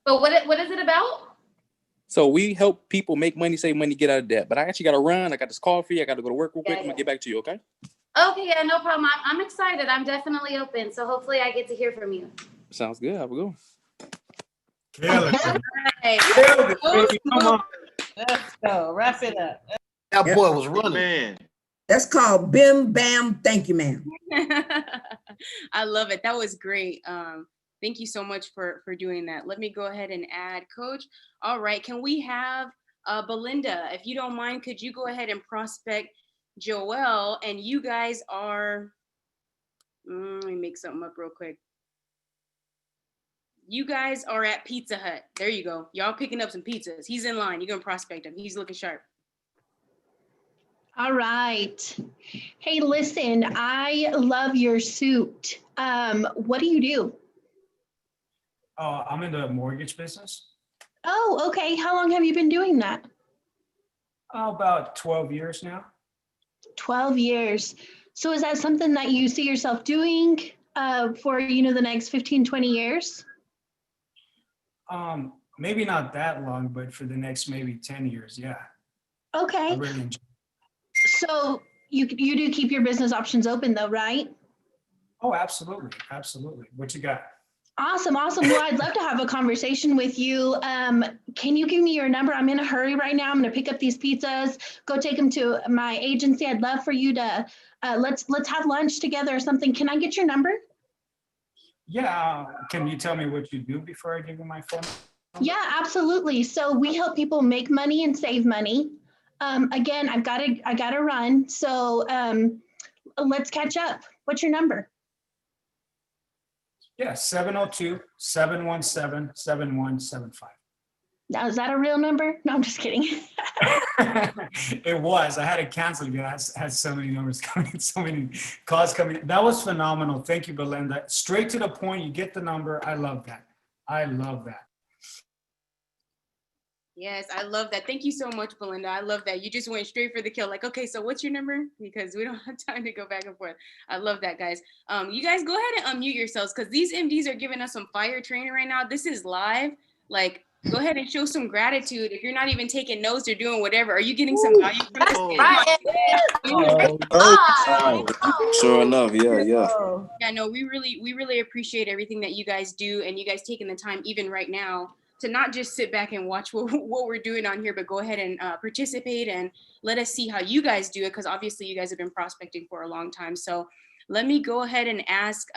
But what is it about? So we help people make money, save money, get out of debt. But I actually got to run. I got this coffee. I got to go to work real quick. I'm going to get back to you, okay? Okay, yeah, no problem. I'm excited. I'm definitely open. So hopefully I get to hear from you. Sounds good. Have a good one. Come on. Let's go. Wrap it up. That boy was running. Man. That's called Bim Bam. Thank you, ma'am. I love it. That was great. Thank you so much for doing that. Let me go ahead and add Coach. All right. Can we have Belinda, if you don't mind, could you go ahead and prospect Joel? And you guys are, let me make something up real quick. You guys are at Pizza Hut. There you go. Y'all picking up some pizzas. He's in line. You're going to prospect him. He's looking sharp. All right. Hey, listen, I love your suit. What do you do? I'm in the mortgage business. Oh, okay. How long have you been doing that? About 12 years now. 12 years. So is that something that you see yourself doing for, the next 15, 20 years? Maybe not that long, but for the next maybe 10 years, yeah. Okay. I really enjoy it. So you do keep your business options open though, right? Oh, absolutely. Absolutely. What you got? Awesome. Well, I'd love to have a conversation with you. Can you give me your number? I'm in a hurry right now. I'm going to pick up these pizzas, go take them to my agency. I'd love for you to, let's have lunch together or something. Can I get your number? Yeah. Can you tell me what you do before I give you my phone number? Yeah, absolutely. So we help people make money and save money. Again, I gotta run. So let's catch up. What's your number? Yeah, 702-717-7175. Now, is that a real number? No, I'm just kidding. It was. I had to cancel because I had so many numbers coming, so many calls coming. That was phenomenal. Thank you, Belinda. Straight to the point. You get the number. I love that. I love that. Yes, I love that. Thank you so much, Belinda. I love that. You just went straight for the kill. Like, okay, so what's your number? Because we don't have time to go back and forth. I love that, guys. You guys go ahead and unmute yourselves because these MDs are giving us some fire training right now. This is live. Like, go ahead and show some gratitude. If you're not even taking notes or doing whatever, are you getting some value from this? Sure enough, yeah. Yeah, no, we really appreciate everything that you guys do and you guys taking the time even right now to not just sit back and watch what we're doing on here, but go ahead and participate and let us see how you guys do it, because obviously you guys have been prospecting for a long time. So let me go ahead and ask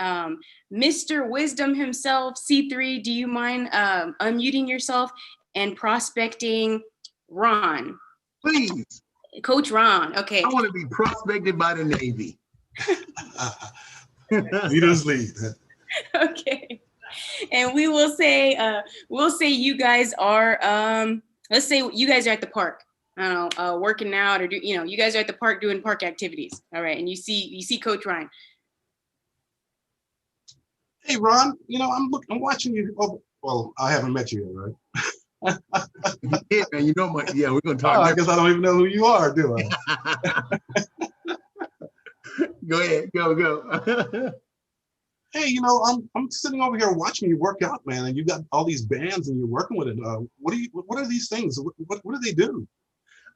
Mr. Wisdom himself, C3, do you mind unmuting yourself and prospecting Ron? Please. Coach Ron, okay. I want to be prospected by the Navy. Leaders lead. Okay. And we will say, you guys are, let's say you guys are at the park, I don't know, working out or you guys are at the park doing park activities. All right. And you see Coach Ryan. Hey, Ron, I'm watching you. Oh, well, I haven't met you yet, right? Yeah, man, we're going to talk. I guess I don't even know who you are, do I? Go ahead, go. Hey, I'm sitting over here watching you work out, man, and you got all these bands and you're working with it. What are these things? What do they do?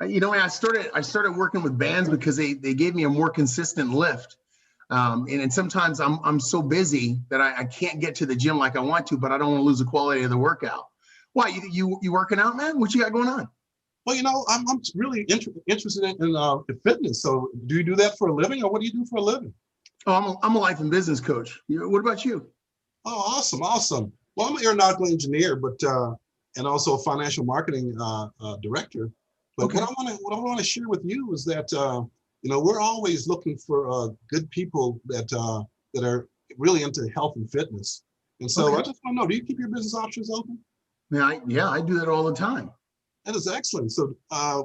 I started working with bands because they gave me a more consistent lift. And sometimes I'm so busy that I can't get to the gym like I want to, but I don't want to lose the quality of the workout. Why, you working out, man? What you got going on? Well, I'm really interested in fitness. So do you do that for a living, or what do you do for a living? Oh, I'm a life and business coach. What about you? Oh, awesome. Well, I'm an aeronautical engineer, but and also a financial marketing director. But okay. what I want to share with you is that we're always looking for good people that are really into health and fitness. And so okay. I just want to know, do you keep your business options open? Yeah, I do that all the time. That is excellent. So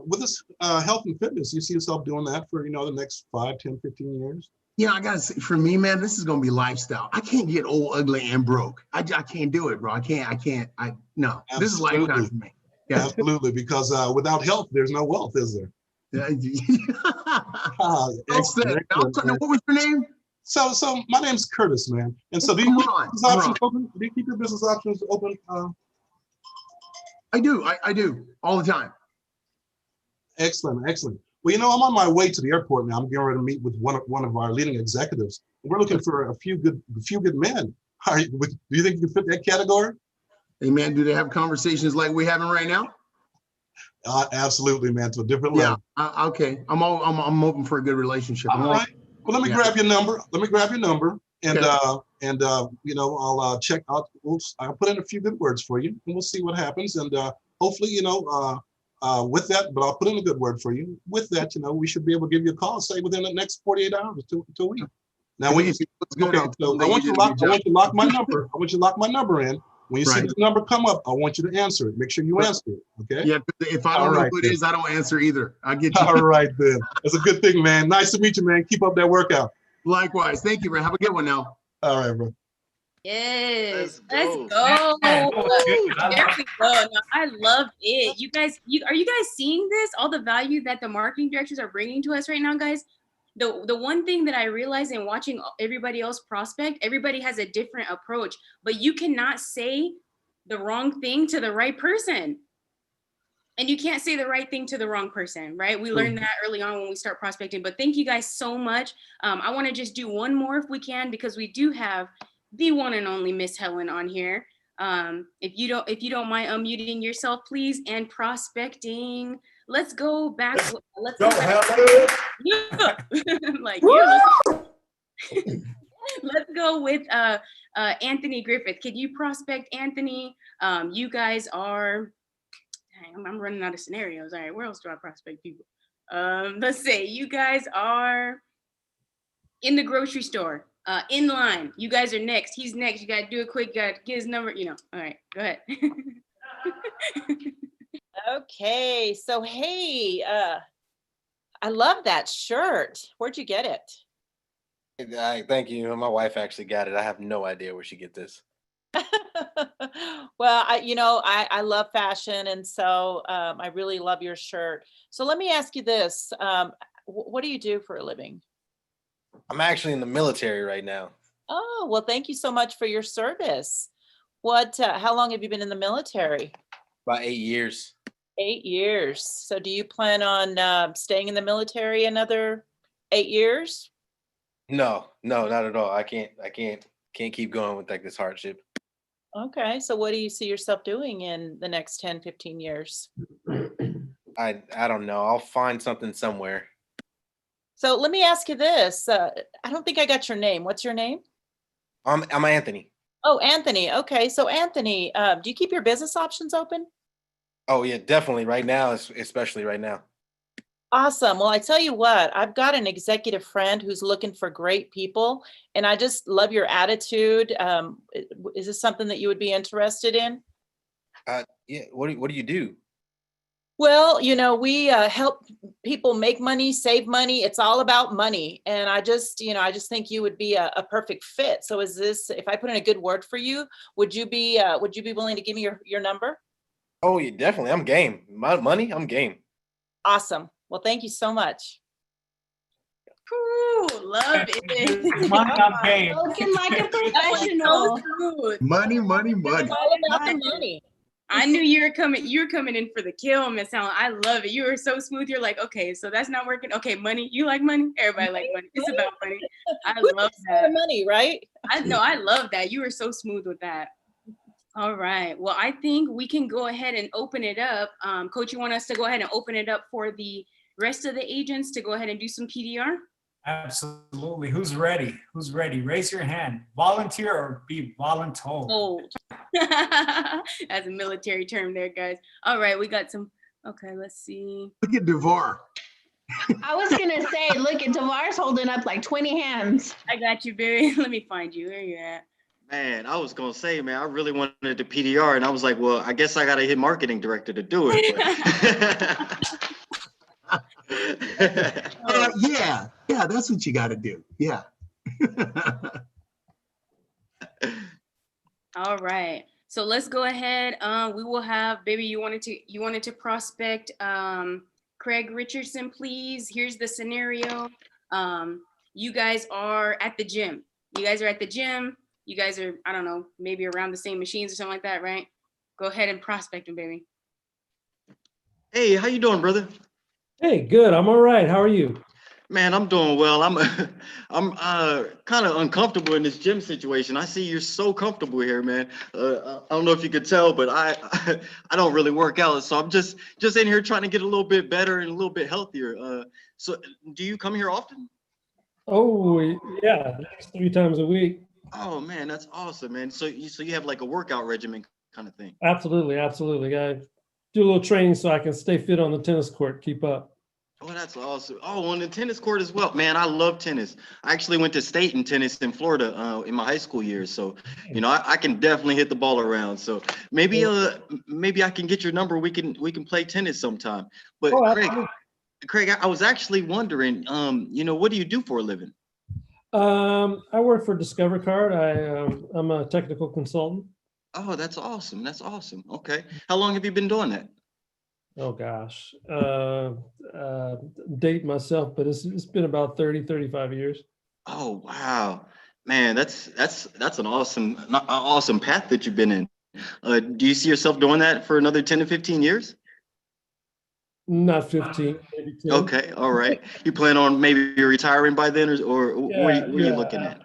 with this health and fitness, you see yourself doing that for the next 5, 10, 15 years? Yeah, I gotta say, for me, man, this is gonna be lifestyle. I can't get old, ugly, and broke. I can't do it, bro. I can't. No. Absolutely. This is lifetime for me. Yeah. Absolutely, because without health, there's no wealth, is there? Excellent. What was your name? So my name's Curtis, man. And so do you keep your business options open? I do. I do all the time. Excellent, excellent. Well, you know, I'm on my way to the airport now. I'm getting ready to meet with one of our leading executives. We're looking for a few good men. Do you think you can fit that category? Hey, man, do they have conversations like we're having right now? Absolutely, man, to a different Yeah. level. Okay. I'm open for a good relationship. All right. Well, let me grab your number. And Okay. you know, I'll check out. I'll put in a few good words for you, and we'll see what happens. And hopefully, you know, with that, but I'll put in a good word for you. With that, you know, we should be able to give you a call, say within the next 48 hours to a week. Now, when you see It's good. okay, so I want you to lock my number. I want you to lock my number in. When you see Right. this number come up, I want you to answer it. Make sure you answer it. Okay. Yeah. If I don't All know right, who it then. is, I don't answer either. I get you. All right, then. That's a good thing, man. Nice to meet you, man. Keep up that workout. Likewise. Thank you, man. Have a good one now. All right, bro. Yes, Let's let's go. go. Man, that was good. I There love we go. No, I love it. You guys, are you guys seeing this? All the value that the marketing directors are bringing to us right now, guys. The one thing that I realized in watching everybody else prospect, everybody has a different approach, but you cannot say the wrong thing to the right person. And you can't say the right thing to the wrong person, right? We learned that early on when we start prospecting, but thank you guys so much. I want to just do one more if we can, because we do have the one and only Miss Helen on here. If you don't mind unmuting yourself, please, and prospecting. Let's go back. Let's Go, go back. Helen. Yeah. Like, yeah, let's go with Anthony Griffith. Can you prospect Anthony? You guys are, dang, I'm running out of scenarios. All right, where else do I prospect people? Let's say you guys are in the grocery store, in line. You guys are next. He's next. You gotta do it quick. You gotta get his number, you know. All right, go ahead. Okay, so hey, I love that shirt. Where'd you get it? Thank you. My wife actually got it. I have no idea where she get this. Well, I love fashion, and so I really love your shirt. So let me ask you this: what do you do for a living? I'm actually in the military right now. Oh, well, thank you so much for your service. How long have you been in the military? About 8 years. 8 years. So do you plan on staying in the military another 8 years? No, not at all. I can't keep going with like this hardship. Okay, so what do you see yourself doing in the next 10, 15 years? I don't know. I'll find something somewhere. So let me ask you this. I don't think I got your name. What's your name? I'm Anthony. Oh, Anthony. Okay, so Anthony, do you keep your business options open? Oh yeah, definitely. Right now, especially right now. Awesome. Well, I tell you what, I've got an executive friend who's looking for great people, and I just love your attitude. Is this something that you would be interested in? Yeah. What do you do? Well, we help people make money, save money. It's all about money. And I just think you would be a perfect fit. So if I put in a good word for you, would you be willing to give me your number? Oh yeah, definitely. I'm game. Money, I'm game. Awesome. Well, thank you so much. Ooh, love it. Money, I'm game. Looking like a That was professional. so smooth. Money, money, money. It's all about the money. I knew you were coming in for the kill, Miss Helen. I love it. You were so smooth. You're like, okay, so that's not working. Okay, money. You like money? Everybody like money. It's about money. I love that. Money, right? I love that. You were so smooth with that. All right. Well, I think we can go ahead and open it up. Coach, you want us to go ahead and open it up for the rest of the agents to go ahead and do some PDR? Absolutely. Who's ready? Who's ready? Raise your hand. Volunteer or be voluntold. Oh, that's a military term there, guys. All right, we got some. Okay, let's see. Look at DeVar. I was gonna say, look, at Tavar's holding up like 20 hands. I got you, baby. Let me find you. Where you at? Man, I was gonna say, man, I really wanted the PDR, and I was like, well, I guess I gotta hit marketing director to do it. Yeah, that's what you got to do. Yeah. All right. So let's go ahead. We will have, baby, you wanted to prospect Craig Richardson, please. Here's the scenario. You guys are at the gym. You guys are, I don't know, maybe around the same machines or something like that, right? Go ahead and prospect him, baby. Hey, how you doing, brother? Hey, good. I'm all right. How are you? Man, I'm doing well. I'm kind of uncomfortable in this gym situation. I see you're so comfortable here, man. I don't know if you could tell, but I don't really work out, so I'm just in here trying to get a little bit better and a little bit healthier. So do you come here often? Oh, yeah, at least 3 times a week. Oh man, that's awesome, man. So you have like a workout regimen kind of thing. Absolutely, absolutely. I do a little training so I can stay fit on the tennis court, keep up. Oh, that's awesome. Oh, on the tennis court as well. Man, I love tennis. I actually went to state in tennis in Florida in my high school years. So, you know, I can definitely hit the ball around. So maybe I can get your number. We can play tennis sometime. But Oh, Craig, I was actually wondering, you know, what do you do for a living? I work for Discover Card. I'm a technical consultant. Oh, that's awesome. That's awesome. Okay. How long have you been doing that? Oh gosh, date myself, but it's been about 35 years. Oh, wow. Man, that's an awesome path that you've been in. Do you see yourself doing that for another 10 to 15 years? Not 15, maybe 10. Okay, all right. You plan on maybe retiring by then, or what are you looking at?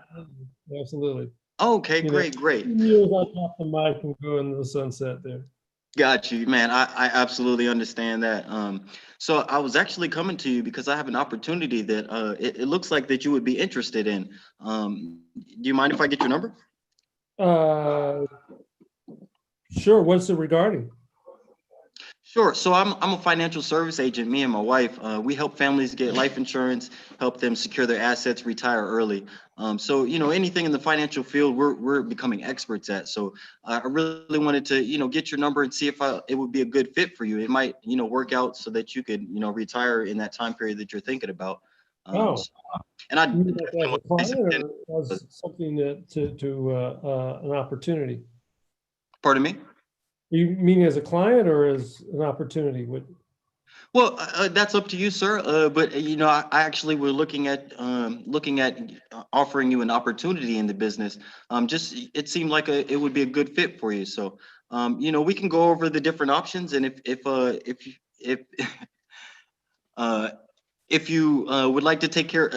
Absolutely. Okay, great. Years I drop the mic and go into the sunset there. Got you, man. I absolutely understand that. So I was actually coming to you because I have an opportunity that it looks like that you would be interested in. Do you mind if I get your number? Sure. What's it regarding? Sure. So I'm a financial service agent. Me and my wife, we help families get life insurance, help them secure their assets, retire early. So you know, anything in the financial field, we're becoming experts at. So I really wanted to, you know, get your number and see if it would be a good fit for you. It might, you know, work out so that you could, you know, retire in that time period that you're thinking about. And I You mean as a client or as something an opportunity? Pardon me? You mean as a client or as an opportunity? Well, that's up to you, sir. But you know, I actually were looking at offering you an opportunity in the business. Just it seemed like it would be a good fit for you. So, you know, we can go over the different options, and if you would like to take care,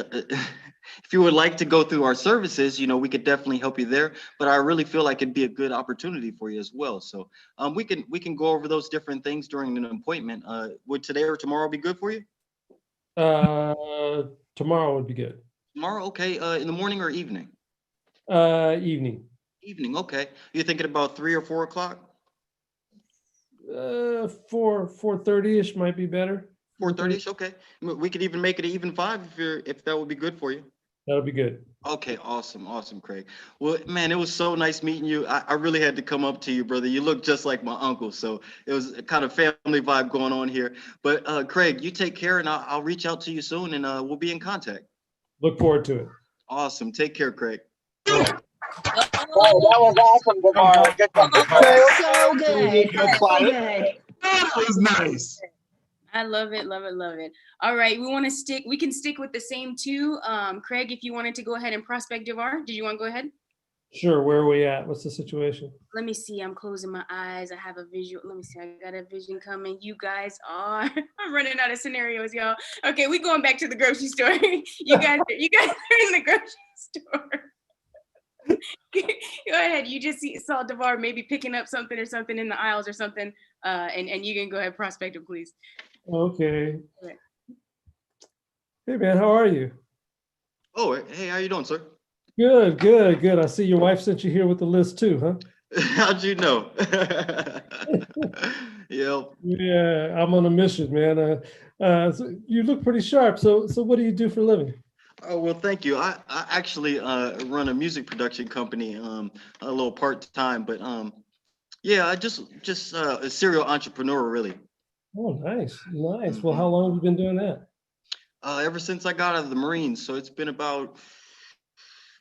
if you would like to go through our services, you know, we could definitely help you there. But I really feel like it'd be a good opportunity for you as well. So we can go over those different things during an appointment. Would today or tomorrow be good for you? Tomorrow would be good. Tomorrow, okay. In the morning or evening? Evening. Evening, okay. You're thinking about 3 or 4 o'clock? 4:30ish might be better. 4:30ish, okay. We could even make it even 5 if that would be good for you. That'll be good. Okay, awesome, Craig. Well, man, it was so nice meeting you. I really had to come up to you, brother. You look just like my uncle, so it was a kind of family vibe going on here. But Craig, you take care, and I'll reach out to you soon, and we'll be in contact. Look forward to it. Awesome. Take care, Craig. Oh, that was awesome, Devon. Good job. So good. So good. That was nice. I love it, love it, love it. All right, we can stick with the same two. Craig, if you wanted to go ahead and prospect Devar, did you want to go ahead? Sure. Where are we at? What's the situation? Let me see. I'm closing my eyes. I have a visual. Let me see. I got a vision coming. You guys are. I'm running out of scenarios, y'all. Okay, we going back to the grocery store. you guys are in the grocery store. Go ahead. You just saw Devar maybe picking up something in the aisles or something, and you can go ahead prospect him, please. Okay. Hey man, how are you? Oh, hey, how you doing, sir? Good, good, good. I see your wife sent you here with the list too, huh? How'd you know? Yep. Yeah, I'm on a mission, man. So you look pretty sharp. So what do you do for a living? Oh, well, thank you. I actually run a music production company, a little part-time, but yeah, I just a serial entrepreneur, really. Oh, nice, nice. Well, how long have you been doing that? Ever since I got out of the Marines, so it's been about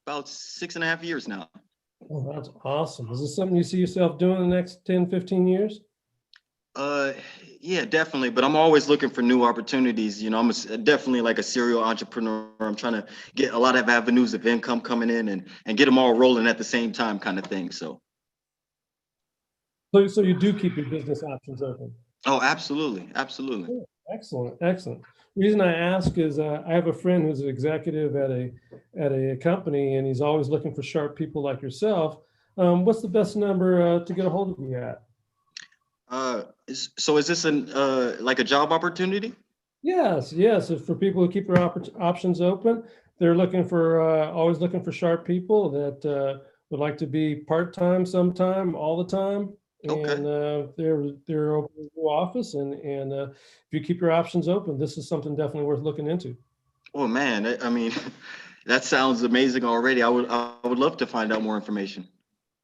6.5 years now. Oh, that's awesome. Is this something you see yourself doing in the next 10, 15 years? Yeah, definitely. But I'm always looking for new opportunities. You know, I'm definitely like a serial entrepreneur. I'm trying to get a lot of avenues of income coming in and get them all rolling at the same time, kind of thing. So you do keep your business options open? Oh, absolutely, absolutely. Cool. Excellent, excellent. Reason I ask is I have a friend who's an executive at a company, and he's always looking for sharp people like yourself. What's the best number to get a hold of you at? So is this like a job opportunity? Yes, yes. If for people who keep their options open, they're looking for always looking for sharp people that would like to be part-time sometime, all the time. Okay. And they're open to the office, and if you keep your options open, this is something definitely worth looking into. Oh man, I mean, that sounds amazing already. I would love to find out more information.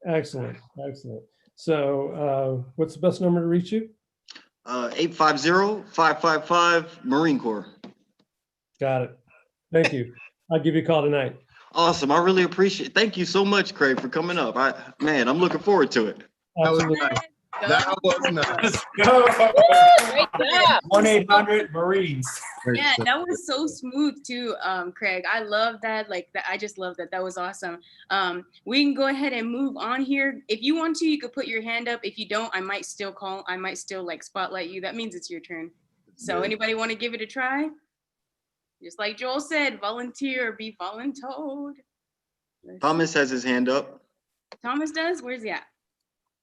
Excellent, excellent. So what's the best number to reach you? 850-555 Marine Corps. Got it. Thank you. I'll give you a call tonight. Awesome. I really appreciate it. Thank you so much, Craig, for coming up. I'm looking forward to it. Absolutely. That was nice. Go. Great job. 1-800-Marines. Yeah, that was so smooth too, Craig. I love that. Like that, I just love that. That was awesome. We can go ahead and move on here. If you want to, you could put your hand up. If you don't, I might still like spotlight you. That means it's your turn. So anybody want to give it a try? Just like Joel said, volunteer or be voluntold. Thomas has his hand up. Thomas does? Where's he at?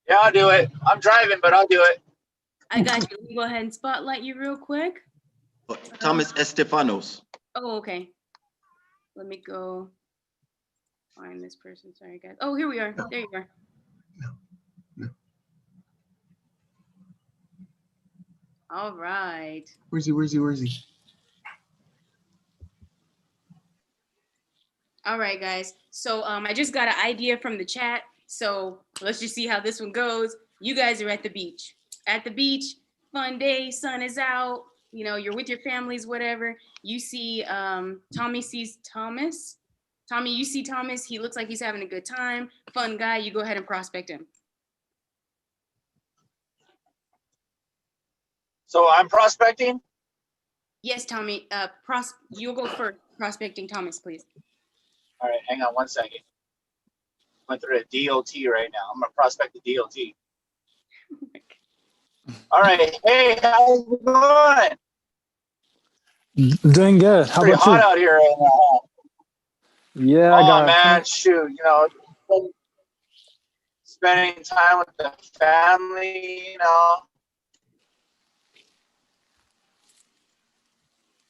Yeah, I'll do it. I'm driving, but I'll do it. I got you. Let me go ahead and spotlight you real quick. Thomas Estefanos. Oh, okay. Let me go find this person. Sorry, guys. Oh, here we are. There you are. All right. Where's he? All right, guys. So I just got an idea from the chat. So let's just see how this one goes. You guys are at the beach. At the beach, fun day, sun is out. You know, you're with your families, whatever. You see, Tommy sees Thomas. Tommy, you see Thomas. He looks like he's having a good time. Fun guy. You go ahead and prospect him. So I'm prospecting? Yes, Tommy. You'll go first. Prospecting Thomas, please. All right, hang on 1 second. Went through the DOT right now. I'm gonna prospect the DOT. All right, hey, how's it going? Doing good. How Pretty about hot you? out here right now. Yeah, I Oh got man, shoot, you know, spending time with the family, you know.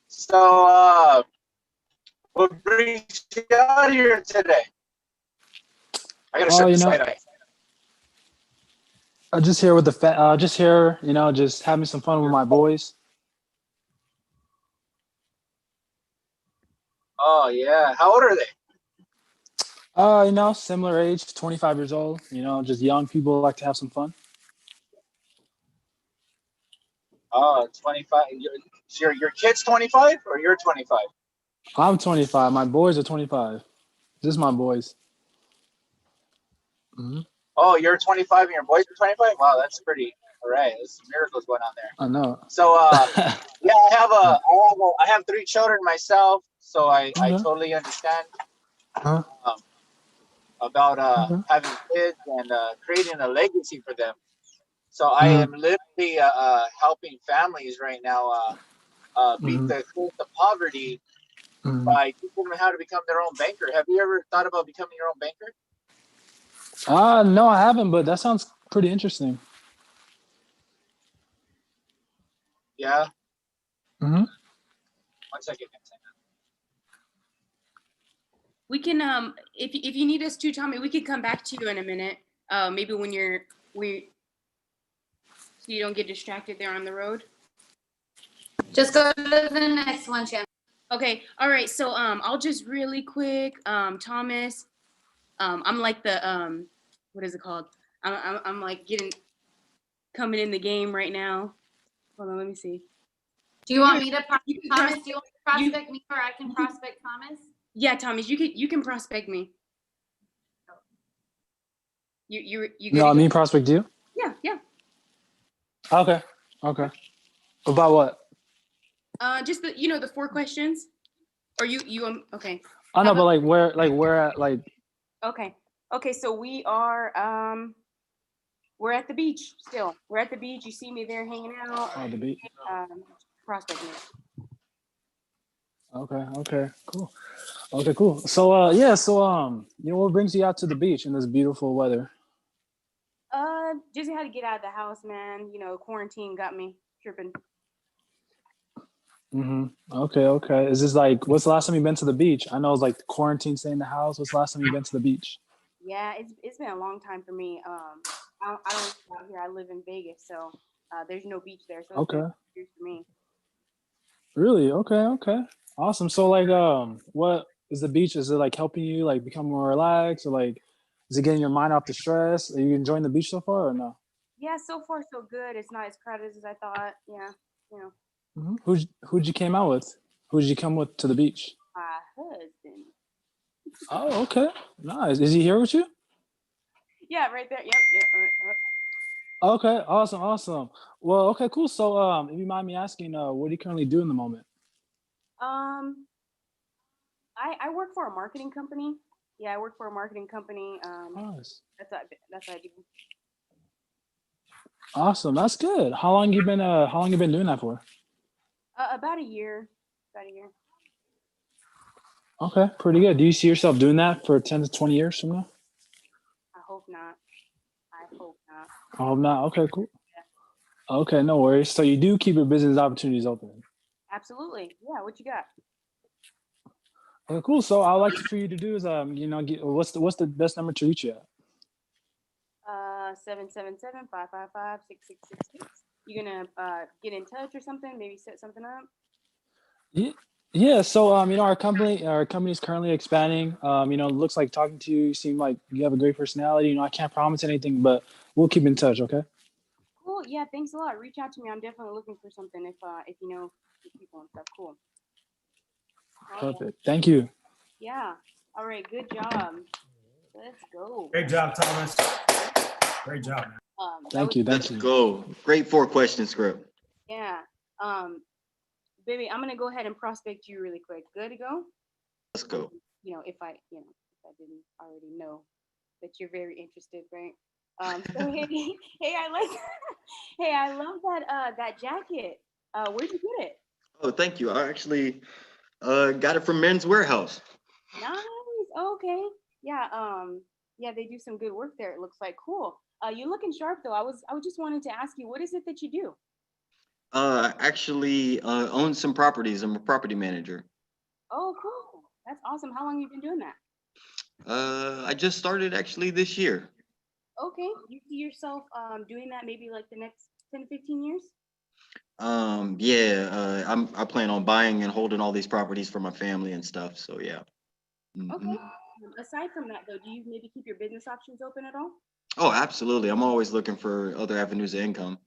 So, what brings you out here today? I gotta shut you this know, light off. I'm just here with the just here, you know, just having some fun with my boys. Oh yeah, how old are they? You know, similar age, 25 years old. You know, just young people like to have some fun. Oh, 25. Your kid's 25 or you're 25? I'm 25. My boys are 25. This is my boys. Mm-hmm. Oh, you're 25 and your boys are 25? Wow, that's pretty. All right, there's some miracles going on there. I know. So, yeah, I have 3 children myself, so I totally understand about having kids and creating a legacy for them. So I am literally helping families right now beat the curse of poverty by teaching them how to become their own banker. Have you ever thought about becoming your own banker? No, I haven't, but that sounds pretty interesting. Yeah. Mm-hmm. 1 second. We can if you need us to, Tommy, we could come back to you in a minute. Maybe when so you don't get distracted there on the road. Just go to the next one, Shannon. Okay. All right. So I'll just really quick, Thomas. I'm like the what is it called? I'm like coming in the game right now. Hold on, let me see. Do you want me to Thomas? Do you want to prospect me, or I can prospect Thomas? Yeah, Thomas, you can prospect me. You No, me prospect you? Yeah. Okay. About what? Just the 4 questions. Or you okay. I know, but where at Okay. So we are we're at the beach still. We're at the beach. You see me there hanging out. Oh, the beach. Prospect me. Okay, cool. Okay, cool. So yeah, so you know, what brings you out to the beach in this beautiful weather? Just had to get out of the house, man. You know, quarantine got me tripping. Okay. Is this like, what's the last time you've been to the beach? I know it's like quarantine, stay in the house. What's the last time you've been to the beach? Yeah, it's been a long time for me. I don't live out here. I live in Vegas, so there's no beach there. So it's been Okay. years for me. Really? Okay. Awesome. So like, what is the beach? Is it like helping you like become more relaxed, or like, is it getting your mind off the stress? Are you enjoying the beach so far or no? Yeah, so far so good. It's not as crowded as I thought. Yeah, you know, Who'd you came out with? Who'd you come with to the beach? my husband. Oh, okay. Nice. Is he here with you? Yeah, right there. Yep. Okay, awesome. Well, okay, cool. So, if you mind me asking, what do you currently do in the moment? I work for a marketing company. Yeah, I work for a marketing company. Nice. That's what I do. Awesome. That's good. How long you been doing that for? About a year. Okay, pretty good. Do you see yourself doing that for 10 to 20 years from now? I hope not. I hope not. Okay, cool. Okay, no worries. So you do keep your business opportunities open. Absolutely. Yeah. What you got? Okay, cool. So I'd like for you to do is you know, what's the best number to reach you at? 777-555-6666. You gonna get in touch or something? Maybe set something up? Yeah. So you know, our company is currently expanding. You know, it looks like talking to you. You seem like you have a great personality. You know, I can't promise anything, but we'll keep in touch. Okay. Cool. Yeah. Thanks a lot. Reach out to me. I'm definitely looking for something if you know the people and stuff. Cool. Perfect. Thank you. Yeah. All right. Good job. Let's go. Great job, Thomas. Great job, man. Thank you. Let's go. Great 4-question script. Yeah. Baby, I'm gonna go ahead and prospect you really quick. Good to go? Let's go. You know, if I didn't already know that you're very interested, right? So hey, I love that jacket. Where'd you get it? Oh, thank you. I actually got it from Men's Warehouse. Nice. Okay. Yeah, they do some good work there. It looks like. Cool. You looking sharp though. I was just wanting to ask you, what is it that you do? Actually own some properties. I'm a property manager. Oh, cool. That's awesome. How long have you been doing that? I just started actually this year. Okay. You see yourself doing that maybe like the next 10 to 15 years? I plan on buying and holding all these properties for my family and stuff. So yeah. Okay. Aside from that though, do you maybe keep your business options open at all? Oh, absolutely. I'm always looking for other avenues of income.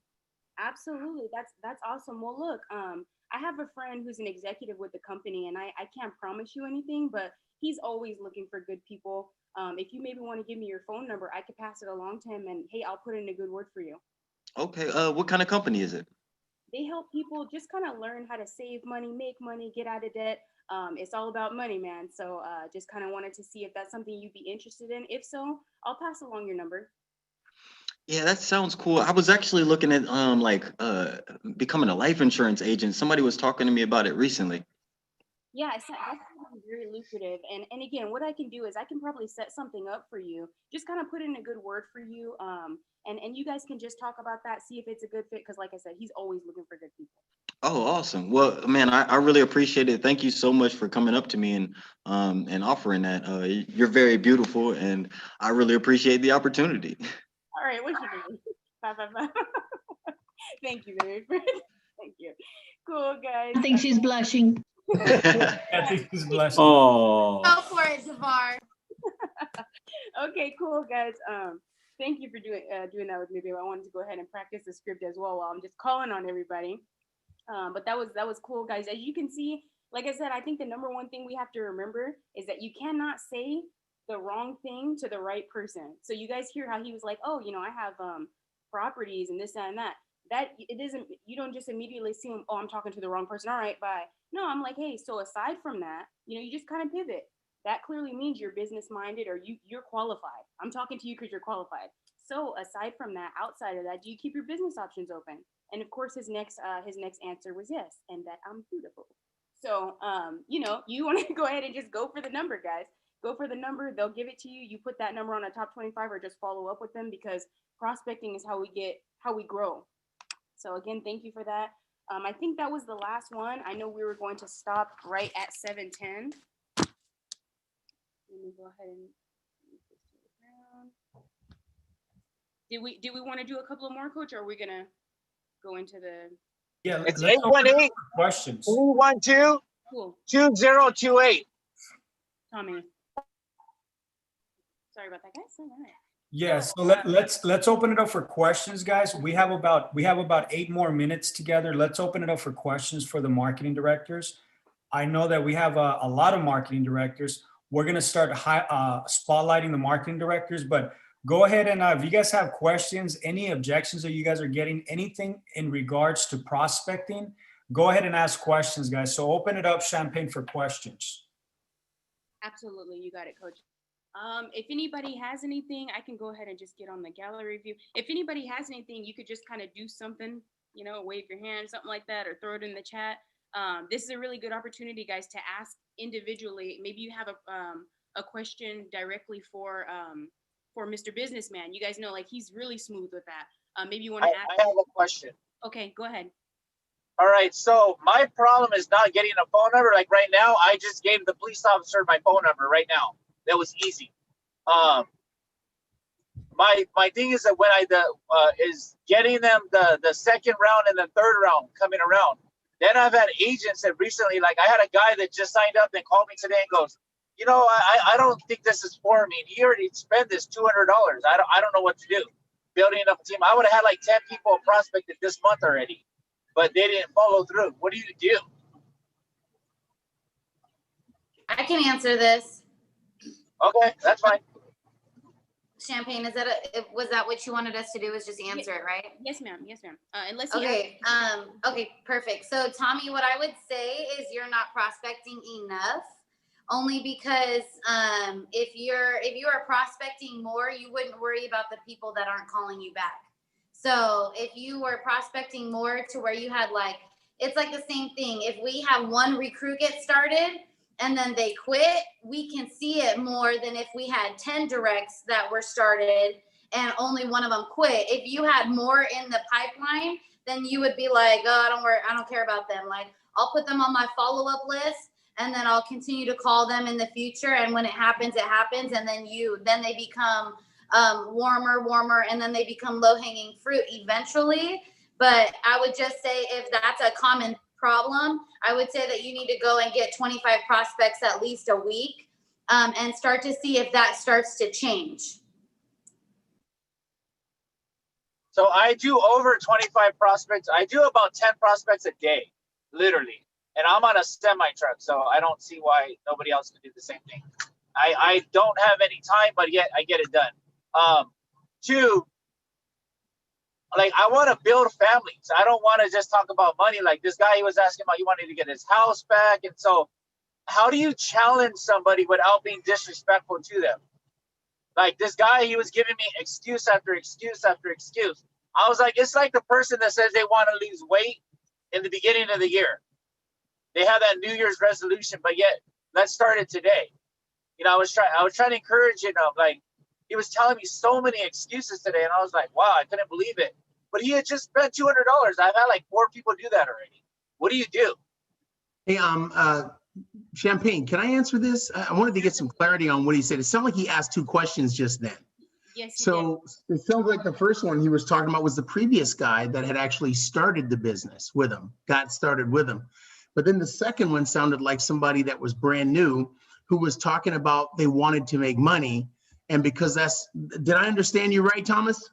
Absolutely. That's awesome. Well, look, I have a friend who's an executive with the company, and I can't promise you anything, but he's always looking for good people. If you maybe want to give me your phone number, I could pass it along to him, and hey, I'll put in a good word for you. Okay. What kind of company is it? They help people just kind of learn how to save money, make money, get out of debt. It's all about money, man. So just kind of wanted to see if that's something you'd be interested in. If so, I'll pass along your number. Yeah, that sounds cool. I was actually looking at becoming a life insurance agent. Somebody was talking to me about it recently. Yeah, that's very lucrative. And again, what I can do is I can probably set something up for you. Just kind of put in a good word for you. And you guys can just talk about that, see if it's a good fit. Because like I said, he's always looking for good people. Oh, awesome. Well, man, I really appreciate it. Thank you so much for coming up to me and offering that. You're very beautiful, and I really appreciate the opportunity. All right, what's your name? Bye. Thank you, baby. Thank you. Cool, guys. I think she's blushing. I think he's blushing. Oh. Go for it, Javar. Okay, cool, guys. Thank you for doing that with me, babe. I wanted to go ahead and practice the script as well while I'm just calling on everybody. But that was cool, guys. As you can see, like I said, I think the number one thing we have to remember is that you cannot say the wrong thing to the right person. So you guys hear how he was like, oh, you know, I have properties and this, that, and that. That it isn't, you don't just immediately assume, oh, I'm talking to the wrong person. All right, bye. No, I'm like, hey, so aside from that, you know, you just kind of pivot. That clearly means you're business minded or you're qualified. I'm talking to you because you're qualified. So aside from that, outside of that, do you keep your business options open? And of course, his next answer was yes, and that I'm beautiful. So, you know, you want to go ahead and just go for the number, guys. Go for the number. They'll give it to you. You put that number on a top 25 or just follow up with them, because prospecting is how we grow. So again, thank you for that. I think that was the last one. I know we were going to stop right at 7:10. Let me go ahead and move this to the ground. Did we want to do a couple of more, Coach, or are we gonna go into the? Yeah, It's let's open it 818 up for questions. 312 Cool. 2028. Tommy. Sorry about that, guys. All right. Yeah, so let's open it up for questions, guys. We have about 8 more minutes together. Let's open it up for questions for the marketing directors. I know that we have a lot of marketing directors. We're gonna start spotlighting the marketing directors, but go ahead and if you guys have questions, any objections that you guys are getting, anything in regards to prospecting, go ahead and ask questions, guys. So open it up, Champagne, for questions. Absolutely, you got it, Coach. If anybody has anything, I can go ahead and just get on the gallery view. If anybody has anything, you could just kind of do something, you know, wave your hand, something like that, or throw it in the chat. This is a really good opportunity, guys, to ask individually. Maybe you have a question directly for Mr. Businessman. You guys know, like, he's really smooth with that. Maybe you want to ask. I have a question. Okay, go ahead. All right, so my problem is not getting a phone number. Like right now, I just gave the police officer my phone number right now. That was easy. My thing is that when is getting them the second round and the third round coming around. Then I've had agents that recently, like I had a guy that just signed up and called me today and goes, you know, I don't think this is for me. He already spent this $200. I don't know what to do. Building up a team. I would have had like 10 people prospected this month already, but they didn't follow through. What do you do? I can answer this. Okay, that's fine. Champagne, was that what you wanted us to do, was just answer it, right? Yes, ma'am. Yes, ma'am. Unless you Okay, okay, perfect. So Tommy, what I would say is you're not prospecting enough, only because if you are prospecting more, you wouldn't worry about the people that aren't calling you back. So if you were prospecting more to where you had it's like the same thing. If we have one recruit get started and then they quit, we can see it more than if we had 10 directs that were started and only one of them quit. If you had more in the pipeline, then you would be like, oh, I don't care about them. Like, I'll put them on my follow-up list, and then I'll continue to call them in the future. And when it happens, it happens. And then they become warmer, and then they become low-hanging fruit eventually. But I would just say, if that's a common problem, I would say that you need to go and get 25 prospects at least a week, and start to see if that starts to change. So I do over 25 prospects. I do about 10 prospects a day, literally. And I'm on a semi truck, so I don't see why nobody else can do the same thing. I don't have any time, but yet I get it done. Two, like, I want to build families. I don't want to just talk about money. Like this guy, he was asking about, he wanted to get his house back. And so how do you challenge somebody without being disrespectful to them? Like this guy, he was giving me excuse after excuse after excuse. I was like, it's like the person that says they want to lose weight in the beginning of the year. They have that New Year's resolution, but yet let's start it today. You know, I was trying to encourage him. Like, he was telling me so many excuses today, and I was like, wow, I couldn't believe it. But he had just spent $200. I've had like 4 people do that already. What do you do? Hey, Champagne, can I answer this? I wanted to get some clarity on what he said. It sounded like he asked 2 questions just then. Yes. So it sounds like the first one he was talking about was the previous guy that had actually started the business with him, got started with him. But then the second one sounded like somebody that was brand new who was talking about they wanted to make money. And because did I understand you right, Thomas?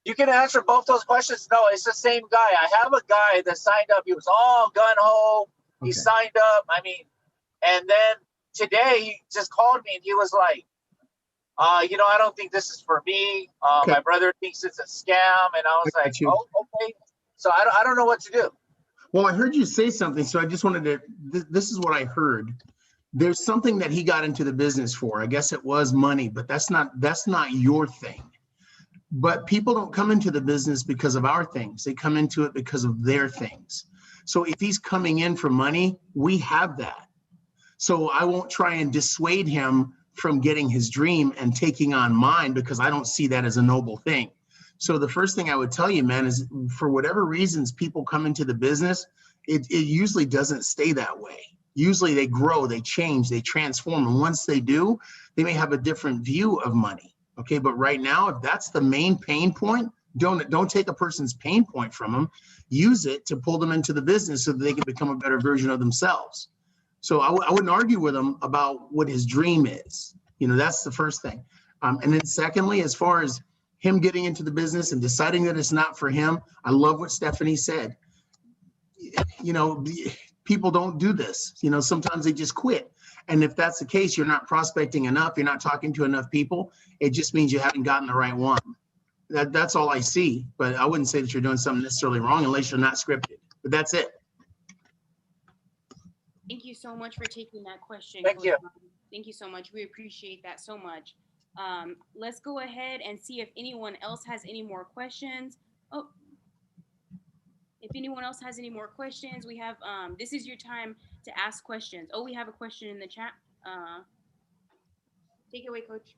You can answer both those questions. No, it's the same guy. I have a guy that signed up. He was all gun-ho. He signed up. I mean, and then today he just called me and he was like, you know, I don't think this is for me. My brother thinks it's a scam. And I was like, oh, okay. So I don't know what to do. Well, I heard you say something. So I just wanted to, this is what I heard. There's something that he got into the business for. I guess it was money, but that's not your thing. But people don't come into the business because of our things. They come into it because of their things. So if he's coming in for money, we have that. So I won't try and dissuade him from getting his dream and taking on mine, because I don't see that as a noble thing. So the first thing I would tell you, man, is for whatever reasons people come into the business, it usually doesn't stay that way. Usually they grow, they change, they transform. And once they do, they may have a different view of money. Okay, but right now, if that's the main pain point, don't take a person's pain point from them. Use it to pull them into the business so that they can become a better version of themselves. So I wouldn't argue with him about what his dream is. You know, that's the first thing. And then secondly, as far as him getting into the business and deciding that it's not for him, I love what Stephanie said. You know, people don't do this. You know, sometimes they just quit. And if that's the case, you're not prospecting enough, you're not talking to enough people, it just means you haven't gotten the right one. That's all I see. But I wouldn't say that you're doing something necessarily wrong unless you're not scripted. But that's it. Thank you so much for taking that question. Thank you. Thank you so much. We appreciate that so much. Let's go ahead and see if anyone else has any more questions. Oh, if anyone else has any more questions, we have, this is your time to ask questions. Oh, we have a question in the chat. Take it away, Coach.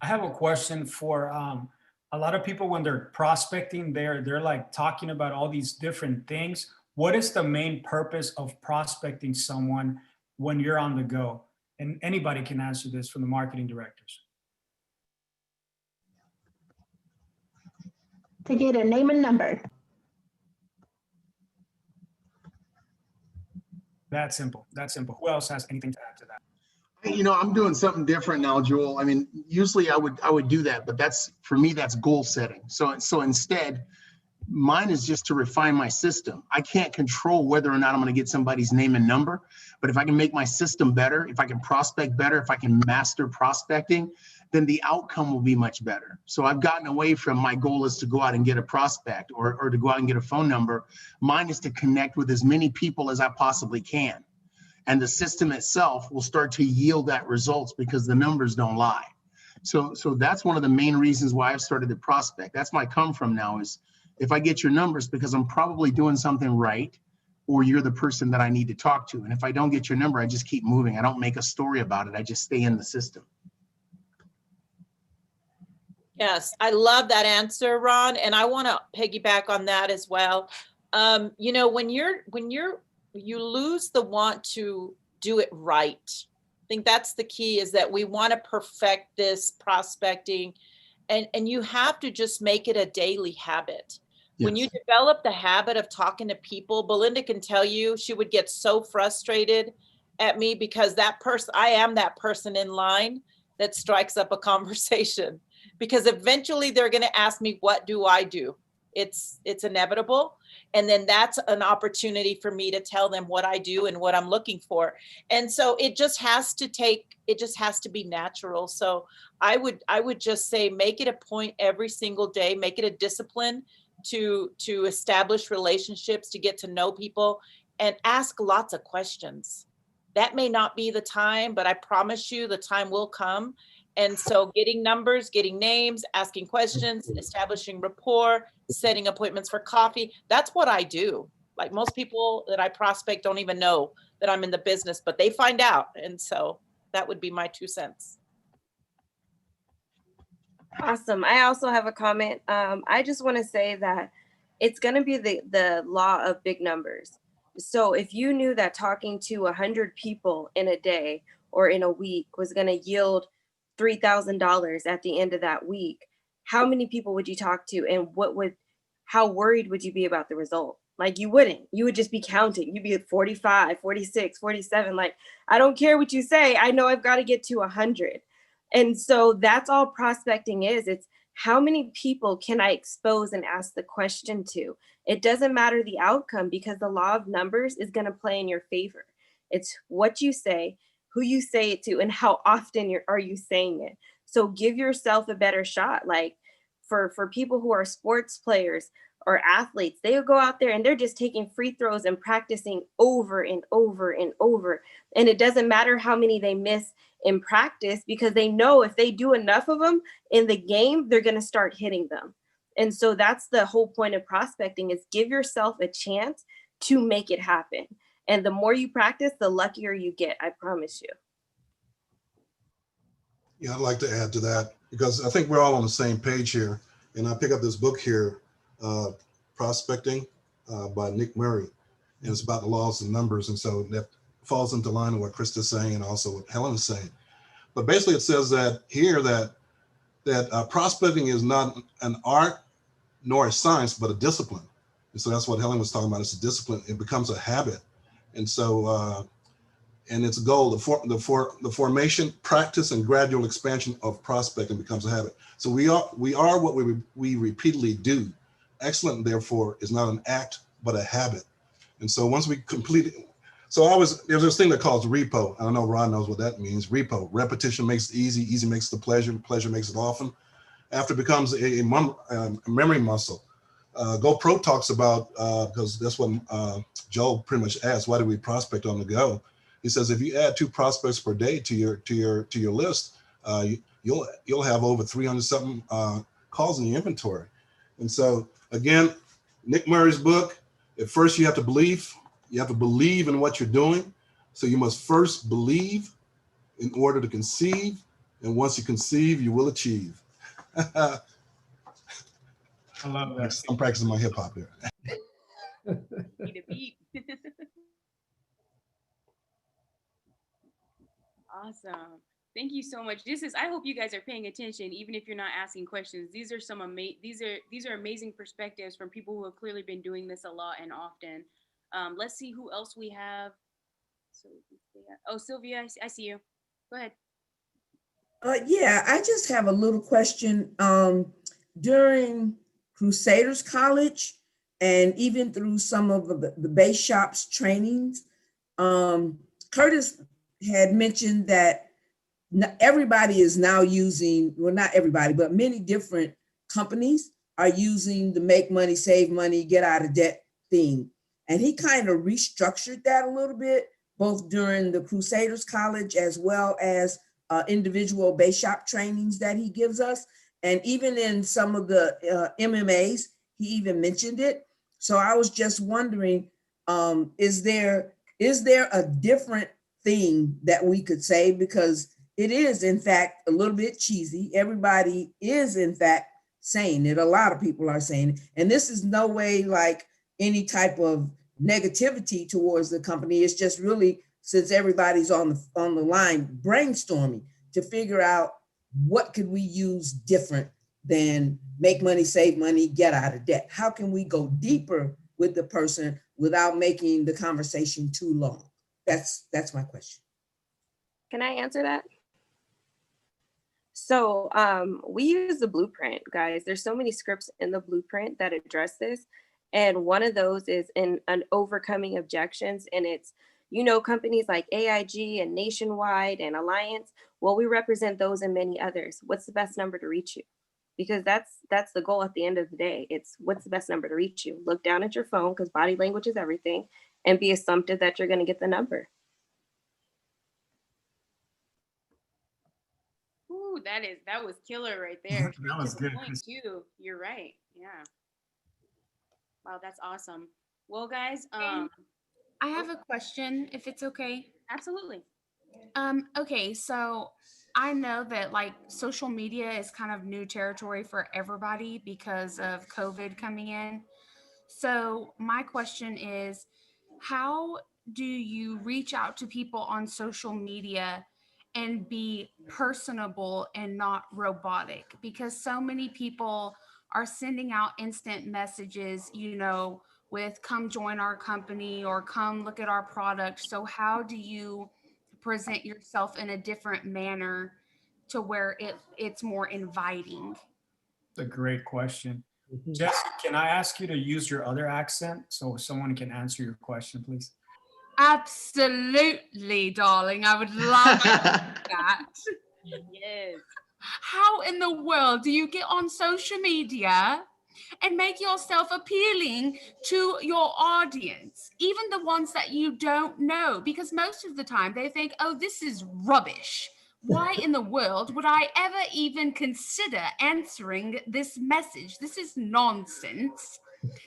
I have a question for a lot of people when they're prospecting, they're like talking about all these different things. What is the main purpose of prospecting someone when you're on the go? And anybody can answer this from the marketing directors. To get a name and number. That simple. That simple. Who else has anything to add to that? You know, I'm doing something different now, Joel. I mean, usually I would do that, but that's, for me, that's goal setting. So instead, mine is just to refine my system. I can't control whether or not I'm going to get somebody's name and number, but if I can make my system better, if I can prospect better, if I can master prospecting, then the outcome will be much better. So I've gotten away from my goal is to go out and get a prospect or to go out and get a phone number. Mine is to connect with as many people as I possibly can. And the system itself will start to yield that results because the numbers don't lie. So that's one of the main reasons why I've started the prospect. That's my come from now is if I get your numbers because I'm probably doing something right, or you're the person that I need to talk to. And if I don't get your number, I just keep moving. I don't make a story about it. I just stay in the system. Yes, I love that answer, Ron. And I want to piggyback on that as well. You know, when you lose the want to do it right. I think that's the key, is that we want to perfect this prospecting, and you have to just make it a daily habit. Yes. When you develop the habit of talking to people, Belinda can tell you, she would get so frustrated at me because I am that person in line that strikes up a conversation, because eventually they're going to ask me, what do I do? It's inevitable. And then that's an opportunity for me to tell them what I do and what I'm looking for. And so it just has to be natural. So I would just say, make it a point every single day, make it a discipline to establish relationships, to get to know people, and ask lots of questions. That may not be the time, but I promise you the time will come. And so getting numbers, getting names, asking questions, establishing rapport, setting appointments for coffee, that's what I do. Like most people that I prospect don't even know that I'm in the business, but they find out. And so that would be my 2 cents. Awesome. I also have a comment. I just want to say that it's going to be the law of big numbers. So if you knew that talking to 100 people in a day or in a week was going to yield $3,000 at the end of that week, how many people would you talk to, and how worried would you be about the result? Like, you wouldn't. You would just be counting. You'd be at 45, 46, 47. Like, I don't care what you say. I know I've got to get to 100. And so that's all prospecting is. It's how many people can I expose and ask the question to? It doesn't matter the outcome, because the law of numbers is going to play in your favor. It's what you say, who you say it to, and how often are you saying it. So give yourself a better shot. Like for people who are sports players, or athletes, they would go out there and they're just taking free throws and practicing over and over and over. And it doesn't matter how many they miss in practice, because they know if they do enough of them in the game, they're going to start hitting them. And so that's the whole point of prospecting, is give yourself a chance to make it happen. And the more you practice, the luckier you get, I promise you. Yeah, I'd like to add to that, because I think we're all on the same page here. And I pick up this book here, Prospecting by Nick Murray. And it's about the laws and numbers. And so that falls into line with what Krista's saying and also what Helen is saying. But basically it says that here that prospecting is not an art nor a science, but a discipline. And so that's what Helen was talking about. It's a discipline. It becomes a habit. And so, and its goal, the formation, practice, and gradual expansion of prospecting becomes a habit. So we are what we repeatedly do. Excellent, therefore, is not an act, but a habit. And so once we complete it, there's this thing that calls repo. I don't know, Rod knows what that means. Repo, repetition makes it easy, easy makes the pleasure, pleasure makes it often. After it becomes a memory muscle. GoPro talks about, because that's what Joel pretty much asked, why do we prospect on the go? He says, if you add 2 prospects per day to your list, you'll have over 300 something calls in your inventory. And so again, Nick Murray's book, at first you have to believe in what you're doing. So you must first believe in order to conceive. And once you conceive, you will achieve. I love that. I'm practicing my hip hop here. Need a beat. Awesome. Thank you so much. I hope you guys are paying attention, even if you're not asking questions. These are these are amazing perspectives from people who have clearly been doing this a lot and often. Let's see who else we have. Oh, Sylvia, I see you. Go ahead. Yeah, I just have a little question. During Crusaders College and even through some of the base shops trainings, Curtis had mentioned that everybody is now using, well, not everybody, but many different companies are using the make money, save money, get out of debt thing. And he kind of restructured that a little bit, both during the Crusaders College as well as individual base shop trainings that he gives us. And even in some of the MMAs, he even mentioned it. So I was just wondering, is there a different thing that we could say? Because it is, in fact, a little bit cheesy. Everybody is, in fact, saying it. A lot of people are saying it. And this is no way like any type of negativity towards the company. It's just really, since everybody's on the line brainstorming to figure out what could we use different than make money, save money, get out of debt. How can we go deeper with the person without making the conversation too long? That's my question. Can I answer that? So we use the blueprint, guys. There's so many scripts in the blueprint that address this. And one of those is in an overcoming objections. And it's, companies like AIG and Nationwide and Alliance. Well, we represent those and many others. What's the best number to reach you? Because that's the goal at the end of the day. It's what's the best number to reach you? Look down at your phone, because body language is everything, and be assumptive that you're going to get the number. Ooh, that was killer right there. That was good. Point too. You're right. Yeah. Wow, that's awesome. Well, guys, I have a question, if it's okay. Absolutely. Okay, so I know that like social media is kind of new territory for everybody because of COVID coming in. So my question is, how do you reach out to people on social media and be personable and not robotic? Because so many people are sending out instant messages, with come join our company or come look at our product. So how do you present yourself in a different manner to where it's more inviting? It's a great question. Jesse, can I ask you to use your other accent so someone can answer your question, please? Absolutely, darling. I would love that. Yes. How in the world do you get on social media and make yourself appealing to your audience, even the ones that you don't know, because most of the time they think, oh, this is rubbish. Why in the world would I ever even consider answering this message? This is nonsense.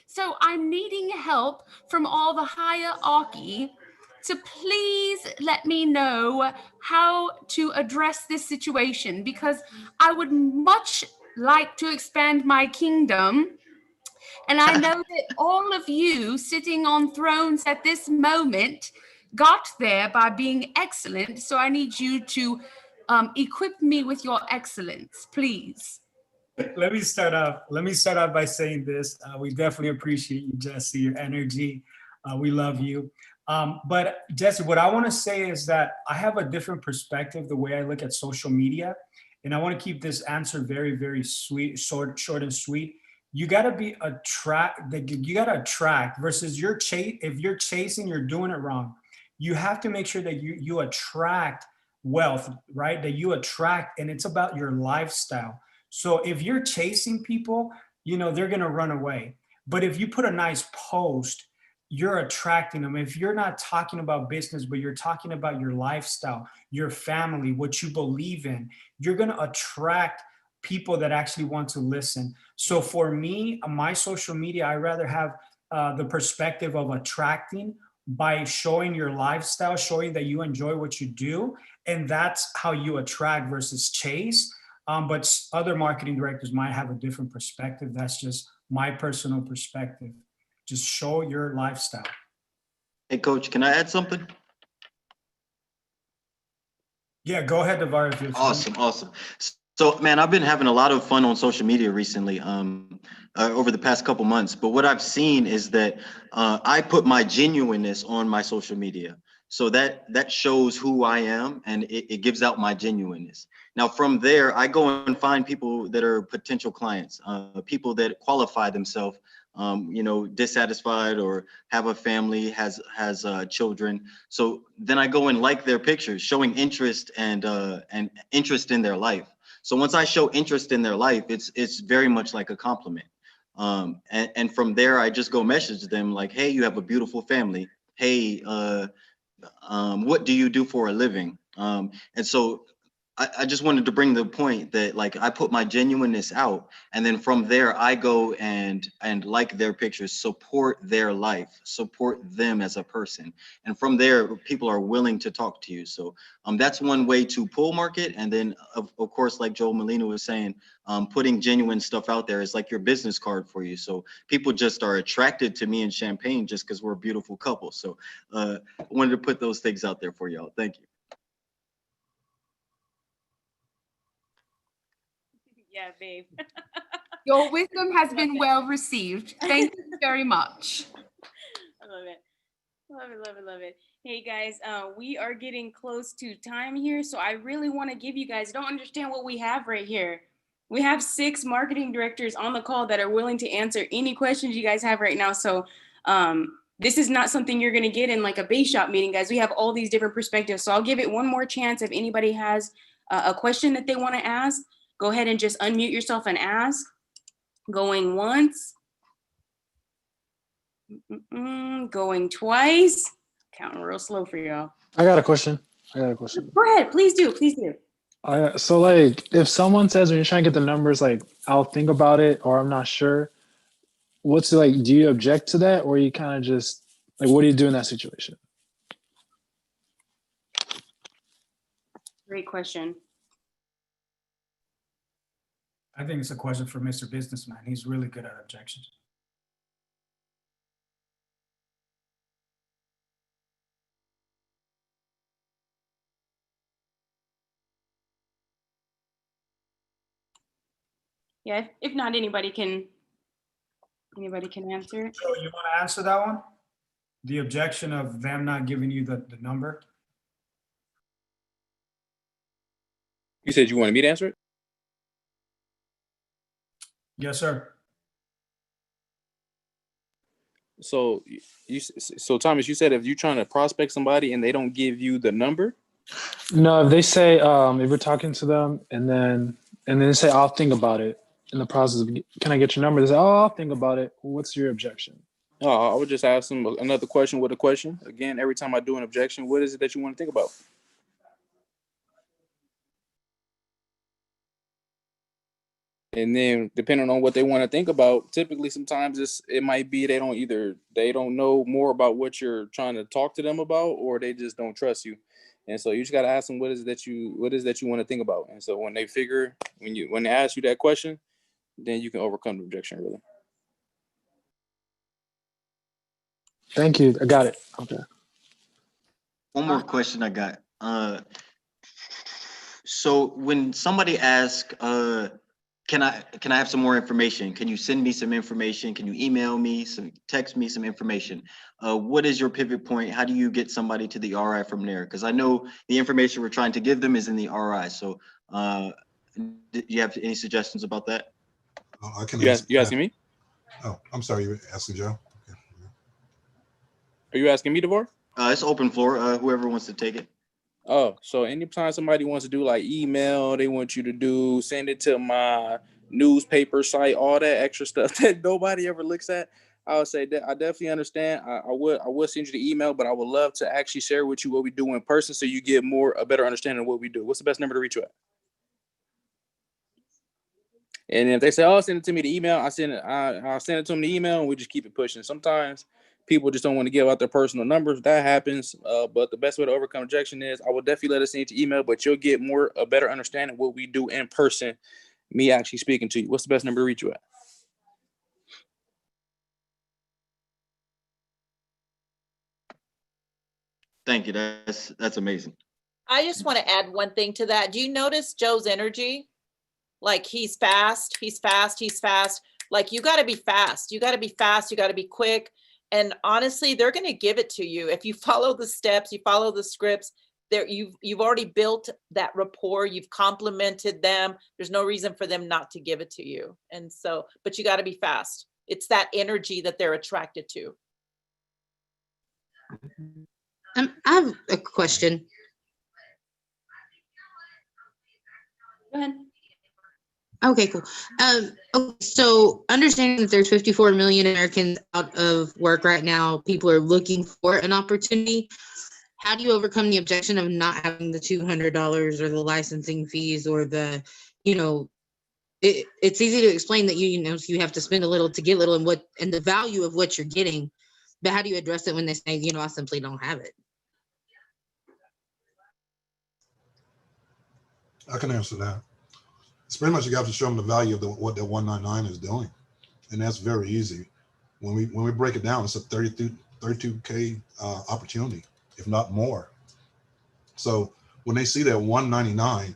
So I'm needing help from all the hierarchy to please let me know how to address this situation, because I would much like to expand my kingdom. And I know that all of you sitting on thrones at this moment got there by being excellent. So I need you to equip me with your excellence, please. Let me start off by saying this. We definitely appreciate you, Jesse, your energy. We love you. But Jesse, what I want to say is that I have a different perspective the way I look at social media. And I want to keep this answer very, very sweet, short and sweet. You got to be you got to attract versus if you're chasing, you're doing it wrong. You have to make sure that you attract wealth, right? That you attract, and it's about your lifestyle. So if you're chasing people, they're going to run away. But if you put a nice post, you're attracting them. If you're not talking about business, but you're talking about your lifestyle, your family, what you believe in, you're going to attract people that actually want to listen. So for me, my social media, I rather have the perspective of attracting by showing your lifestyle, showing that you enjoy what you do. And that's how you attract versus chase. But other marketing directors might have a different perspective. That's just my personal perspective. Just show your lifestyle. Hey, Coach, can I add something? Yeah, go ahead, Devar. If you're Awesome. So, man, I've been having a lot of fun on social media recently, over the past couple months. But what I've seen is that I put my genuineness on my social media. So that shows who I am, and it gives out my genuineness. Now, from there, I go and find people that are potential clients, people that qualify themselves, dissatisfied or have a family, has children. So then I go and like their pictures, showing interest and interest in their life. So once I show interest in their life, it's very much like a compliment. And from there, I just go message them like, hey, you have a beautiful family. Hey, what do you do for a living? And so I just wanted to bring the point that, like, I put my genuineness out, and then from there I go and like their pictures, support their life, support them as a person. And from there, people are willing to talk to you. So that's one way to pull market. And then of course, like Joel Molina was saying, putting genuine stuff out there is like your business card for you. So people just are attracted to me and Champagne just because we're a beautiful couple. So I wanted to put those things out there for y'all. Thank you. Yeah, babe. Your wisdom has been well received. Thank you very much. I love it. Love it. Hey guys, we are getting close to time here. So I really want to give you guys, don't understand what we have right here. We have 6 marketing directors on the call that are willing to answer any questions you guys have right now. So this is not something you're going to get in like a base shop meeting, guys. We have all these different perspectives. So I'll give it one more chance. If anybody has a question that they want to ask, go ahead and just unmute yourself and ask. Going once. Going twice. Counting real slow for y'all. I got a question. Go ahead, please do. So like, if someone says when you're trying to get the numbers, like, I'll think about it, or I'm not sure, what's like, do you object to that, or you kind of just like, what do you do in that situation? Great question. I think it's a question for Mr. Businessman. He's really good at objections. Yeah, if not, anybody can answer it. So you want to answer that one? The objection of them not giving you the number? You said you wanted me to answer it? Yes, sir. So Thomas, you said if you're trying to prospect somebody and they don't give you the number? No, if they say, if you're talking to them and then they say, I'll think about it, in the process of, can I get your number? They say, oh, I'll think about it. What's your objection? I would just ask them another question with a question. Again, every time I do an objection, what is it that you want to think about? And then depending on what they want to think about, typically sometimes it might be they don't know more about what you're trying to talk to them about, or they just don't trust you. And so you just got to ask them what is that you want to think about. And so when they ask you that question, then you can overcome the objection really. Thank you. I got it. Okay. One more question I got. So when somebody asks, can I have some more information? Can you send me some information? Can you email me, text me some information? What is your pivot point? How do you get somebody to the RI from there? Because I know the information we're trying to give them is in the RI. So do you have any suggestions about that? I can You asking me? Oh, I'm sorry. You're asking Joe? Are you asking me, DeVar? It's open floor. Whoever wants to take it. Oh, so anytime somebody wants to do like email, they want you to send it to my newspaper site, all that extra stuff that nobody ever looks at. I would say that I definitely understand. I would send you the email, but I would love to actually share with you what we do in person so you get a better understanding of what we do. What's the best number to reach you at? And if they say, "Oh, send it to me the email," I'll send it to them the email, and we just keep it pushing. Sometimes people just don't want to give out their personal numbers. That happens. But the best way to overcome rejection is I will definitely let us send you the email, but you'll get a better understanding of what we do in person, me actually speaking to you. What's the best number to reach you at? Thank you. That's amazing. I just want to add one thing to that. Do you notice Joe's energy? Like he's fast. Like you got to be fast. You got to be fast. You got to be quick. And honestly, they're going to give it to you. If you follow the steps, you follow the scripts, you've already built that rapport. You've complimented them. There's no reason for them not to give it to you. And so, but you got to be fast. It's that energy that they're attracted to. I have a question. Go ahead. Okay, cool. Okay, so understanding that there's 54 million Americans out of work right now, people are looking for an opportunity. How do you overcome the objection of not having the $200 or the licensing fees or the, it's easy to explain that you have to spend a little to get little and the value of what you're getting, but how do you address it when they say, I simply don't have it? I can answer that. It's pretty much you have to show them the value of what that 199 is doing, and that's very easy. When we break it down, it's a 32K opportunity, if not more. So when they see that 199,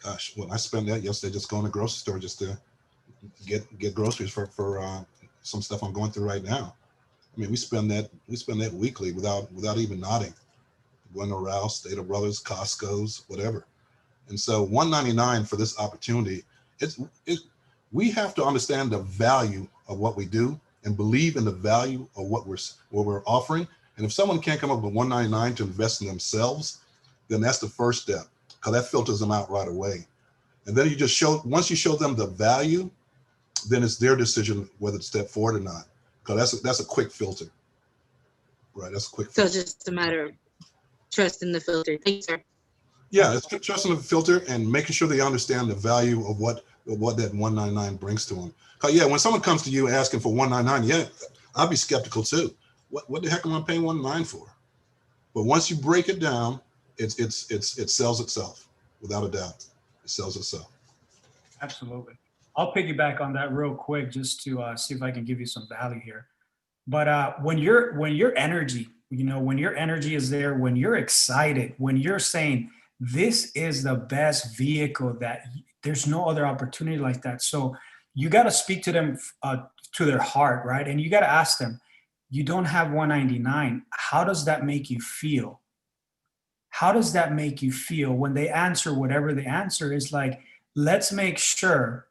gosh, when I spent that yesterday, just going to the grocery store just to get groceries for some stuff I'm going through right now. I mean, we spend that weekly without even nodding. Going to Rouse, Stater Brothers, Costco's, whatever. And so 199 for this opportunity, we have to understand the value of what we do and believe in the value of what we're offering. And if someone can't come up with 199 to invest in themselves, then that's the first step, because that filters them out right away. And then once you show them the value, then it's their decision whether to step forward or not, because that's a quick filter. Right, that's a quick filter. So it's just a matter of trusting the filter. Thanks, sir. Yeah, it's trusting the filter and making sure they understand the value of what that 199 brings to them. Yeah, when someone comes to you asking for 199, yeah, I'll be skeptical too. What the heck am I paying 199 for? But once you break it down, it sells itself without a doubt. It sells itself. Absolutely. I'll piggyback on that real quick just to see if I can give you some value here. But when your energy, when your energy is there, when you're excited, when you're saying, this is the best vehicle, that there's no other opportunity like that. So you got to speak to them, to their heart, right? And you got to ask them, you don't have 199. How does that make you feel? How does that make you feel? When they answer whatever the answer is, like, let's make sure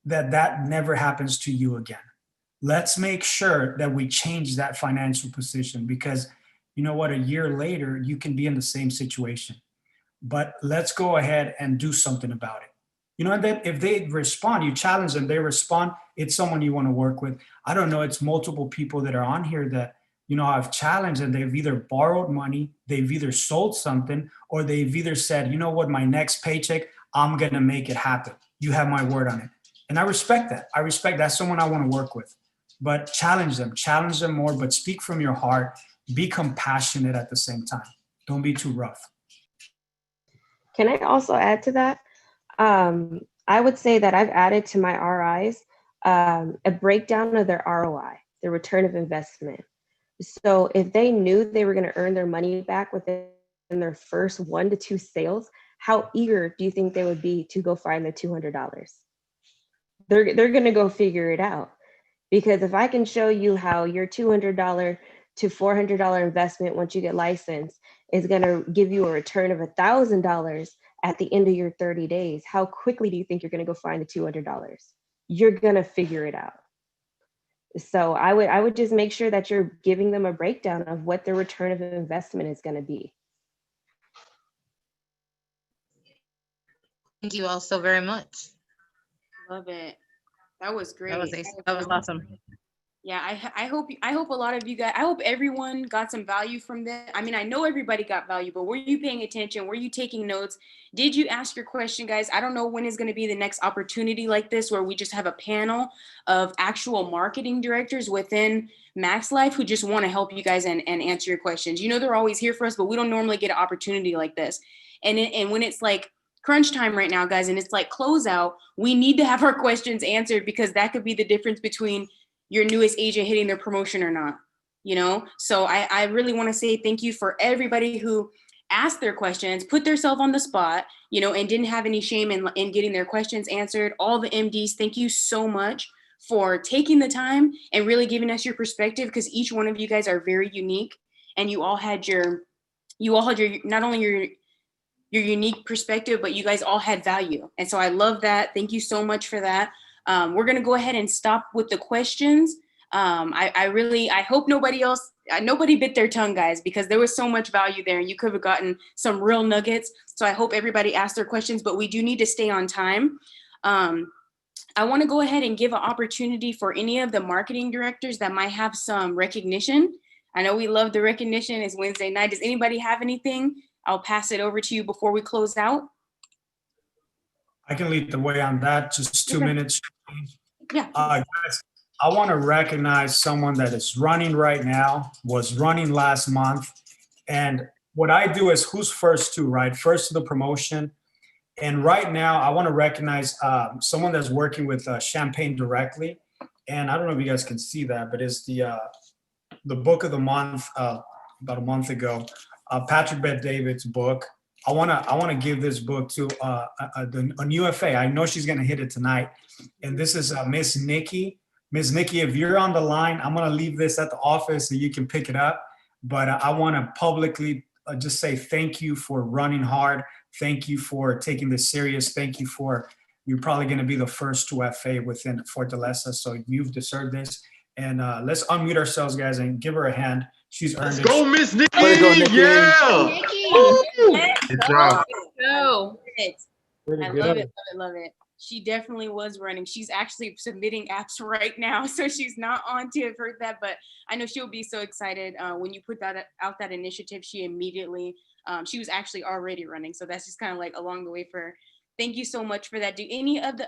that never happens to you again. Let's make sure that we change that financial position, because you know what, a year later, you can be in the same situation. But let's go ahead and do something about it. You know, and then if they respond, you challenge them, they respond, it's someone you want to work with. I don't know, it's multiple people that are on here that, you know, I've challenged and they've either borrowed money, they've either sold something, or they've either said, you know what, my next paycheck, I'm going to make it happen. You have my word on it. And I respect that. I respect that's someone I want to work with. But challenge them more, but speak from your heart. Be compassionate at the same time. Don't be too rough. Can I also add to that? I would say that I've added to my RIs a breakdown of their ROI, the return of investment. So if they knew they were going to earn their money back within their first 1 to 2 sales, how eager do you think they would be to go find the $200? They're going to go figure it out. Because if I can show you how your $200 to $400 investment once you get licensed is going to give you a return of $1,000 at the end of your 30 days, how quickly do you think you're going to go find the $200? You're going to figure it out. So I would just make sure that you're giving them a breakdown of what the return of investment is going to be. Thank you all so very much. Love it. That was great. That was awesome. Yeah, I hope a lot of you guys, I hope everyone got some value from this. I mean, I know everybody got value, but were you paying attention? Were you taking notes? Did you ask your question, guys? I don't know when is going to be the next opportunity like this where we just have a panel of actual marketing directors within Max Life who just want to help you guys and answer your questions. You know, they're always here for us, but we don't normally get an opportunity like this. And when it's like crunch time right now, guys, and it's like closeout, we need to have our questions answered because that could be the difference between your newest agent hitting their promotion or not, you know? So I really want to say thank you for everybody who asked their questions, put themselves on the spot, you know, and didn't have any shame in getting their questions answered. All the MDs, thank you so much for taking the time and really giving us your perspective because each one of you guys are very unique and you all had your not only your unique perspective, but you guys all had value. And so I love that. Thank you so much for that. We're going to go ahead and stop with the questions. I hope nobody bit their tongue, guys, because there was so much value there and you could have gotten some real nuggets. So I hope everybody asked their questions, but we do need to stay on time. I want to go ahead and give an opportunity for any of the marketing directors that might have some recognition. I know we love the recognition. It's Wednesday night. Does anybody have anything? I'll pass it over to you before we close out. I can lead the way on that. Just 2 minutes. Yeah. Guys, I want to recognize someone that is running right now, was running last month. And what I do is who's first to, right? First to the promotion. And right now, I want to recognize someone that's working with Champagne directly. And I don't know if you guys can see that, but it's the book of the month about a month ago, Patrick Bet-David's book. I want to give this book to a new FA. I know she's going to hit it tonight. And this is Miss Nikki. Miss Nikki, if you're on the line, I'm going to leave this at the office so you can pick it up. But I want to publicly just say thank you for running hard. Thank you for taking this serious. Thank you for, you're probably going to be the first to FA within Fort Delesa. So you've deserved this. And let's unmute ourselves, guys, and give her a hand. She's earned it. Go, Miss Nikki! Way to go, Nikki. Yeah! Good job. Go. Pretty I good. love it. She definitely was running. She's actually submitting apps right now, so she's not on to have heard that, but I know she'll be so excited when you put that out, that initiative. She immediately, she was actually already running, so that's just kind of like along the way for her. Thank you so much for that. Do any of the